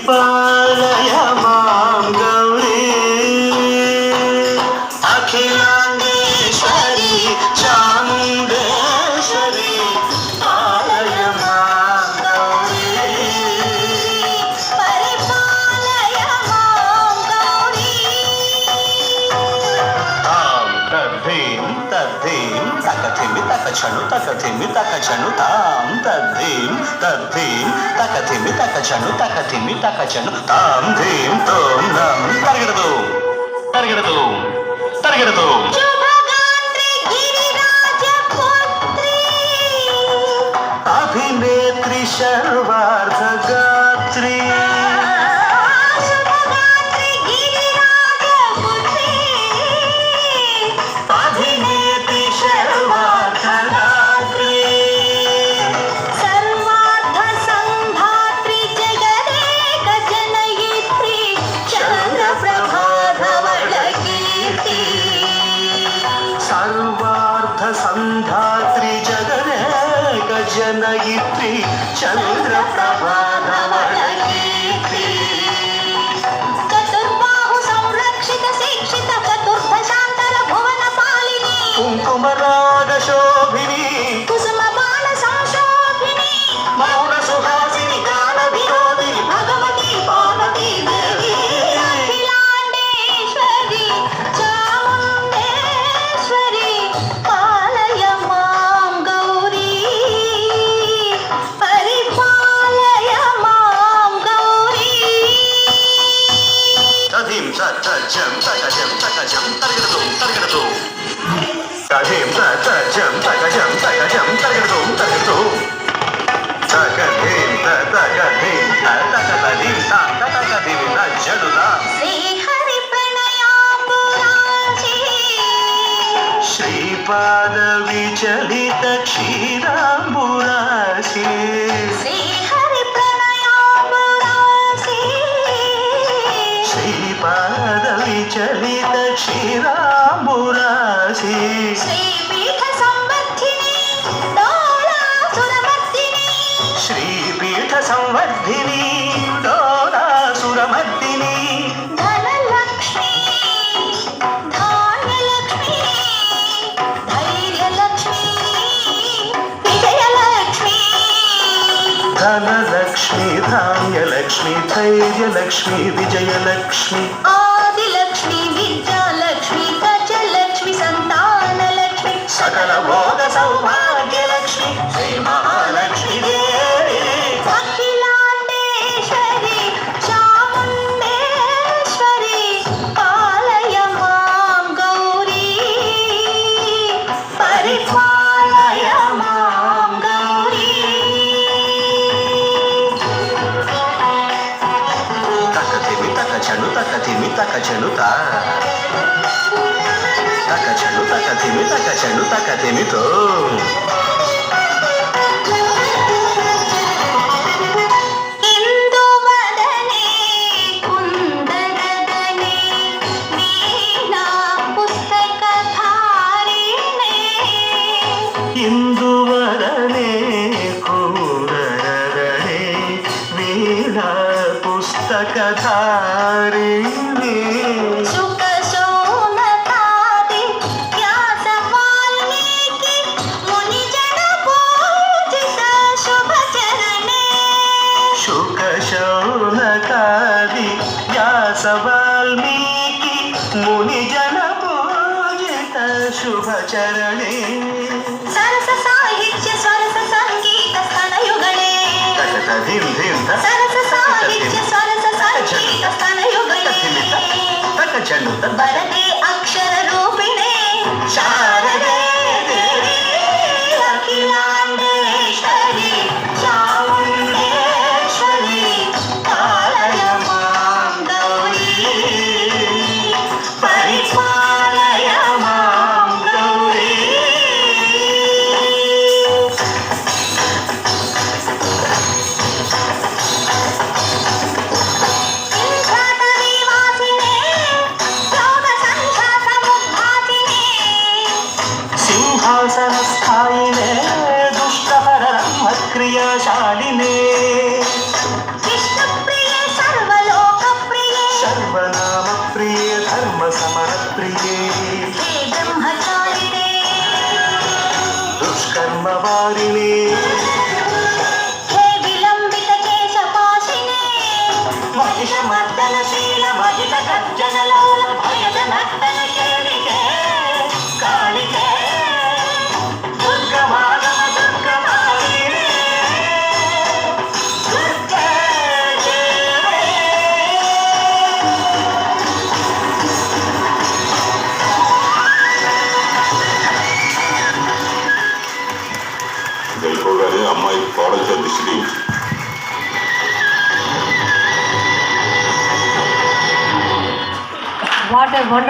పరిపాలయ మాం గౌరీ అఖిలాండేశ్వరి చాముండేశ్వరి పాలయ మాం గౌరీ పరిపాలయ మాం గౌరీ తాం తద్ధీం తద్ధీం తకథిమి తకచను తకథిమి తకచను తాం తద్ధీం తద్ధీం తకథిమి తకచను తకథిమి తకచను తాం ధీం తోం నం తరగడదు తరగడదు తరగడదు శుభగాత్రి గిరిరాజ పుత్రి అభినేత్రి సర్వార్థగాత్రి శుభగాత్రి గిరిరాజ పుత్రి అభినేత్రి సర్వార్థగాత్రి సర్వార్థ సంధాత్రి జగదేక జనయిత్రి చంద్రప్రభాధవళ కీర్తి సర్వార్థ సంధాత్రి జగదేక జనయిత్రి చంద్రప్రభాధవళ కీర్తి చతుర్బాహు సంరక్షిత శిక్షిత చతుర్భశాంతర భువన పాలిని కుంకుమరాగ శోభిని కుసుమ బాణ సంశోభిని మౌన సుహాసిని గాన వినోదిని భగవతి పార్వతీ దేవి అఖిలాండేశ్వరి చాముండేశ్వరి పాలయ మాం గౌరీ పరిపాలయ మాం గౌరీ తధీం తచ్చం తకజం తకజం తరగడదు తరగడదు తధీం తచ్చం తకజం తకజం తరగడదు తరగడదు తకధీం తకధీం తకధీం తకధీం తజడుదా శ్రీహరి ప్రణయాంబురాశి శ్రీపాద విచలిత క్షీరాంబురాశి శ్రీహరి ప్రణయాంబురాశి శ్రీపాద విచలిత క్షీరాంబురాశి శ్రీపీఠ సంవర్ధిని డోలాసురమర్దిని శ్రీపీఠ సంవర్ధిని డోలాసురమర్దిని ధనలక్ష్మి ధాన్యలక్ష్మి ధైర్యలక్ష్మి విజయలక్ష్మి ధనలక్ష్మి ధాన్యలక్ష్మి ధైర్యలక్ష్మి విజయలక్ష్మి ఆదిలక్ష్మి విద్యాలక్ష్మి గజలక్ష్మి సంతానలక్ష్మి సకల భోగ సౌభాగ్యలక్ష్మి శ్రీ మహాలక్ష్మి దేవి అఖిలాండేశ్వరి చాముండేశ్వరి పాలయ మాం గౌరీ పరిపాలయ మాం గౌరీ తకతిమి తకచను తకతిమి తకచను తకచను తకతిమి తకచను తకతిమితో ఇందువదనే కుందరదనే వీణా పుస్తకధారిణే ఇందువలనే కూరరనే వీణా పుస్తకధారిణి సుఖ శోణకాది వ్యాస వాల్మీకి మునిజన పూజిత శుభచరణే శుక శౌనకాది వ్యాస వాల్మీకి మునిజన పూజిత శుభచరణే సరస సాహిత్య స్వరస సంగీత స్తనయుగళే తకతధిం ధిం సరస సాహిత్య స్వరస సంగీత స్తనయుగళే తకచను వరదే అక్షర రూపిణే శారదే దేవి అఖిలాండేశ్వరి చాముండేశ్వరి పాలయ మాం గౌరీ పరిపాలయ మాం గౌరీ ఇంద్రాటవీ వాసినే యోగ సంధ్యా సముద్భాసినే సింహాసనస్థాయినే దుష్టహర క్రియాశాలినే విష్ణుప్రియే సర్వ సర్వనామ ప్రియ ధర్మ సమర ప్రియే హే బ్రహ్మచారిణే దుష్కర్మ వారిణే హే విలంబిత కేశపాశినే మహిషమర్దనశీల మహిత గర్జనలోల భయద నర్తన కేళికే కాళికే దుర్గమాగమ దుర్గమాలినే దుర్గే దేవే. వెళ్ళిపోగానే అమ్మాయి కోడలతో దిష్టి తీయించు. What a wonderful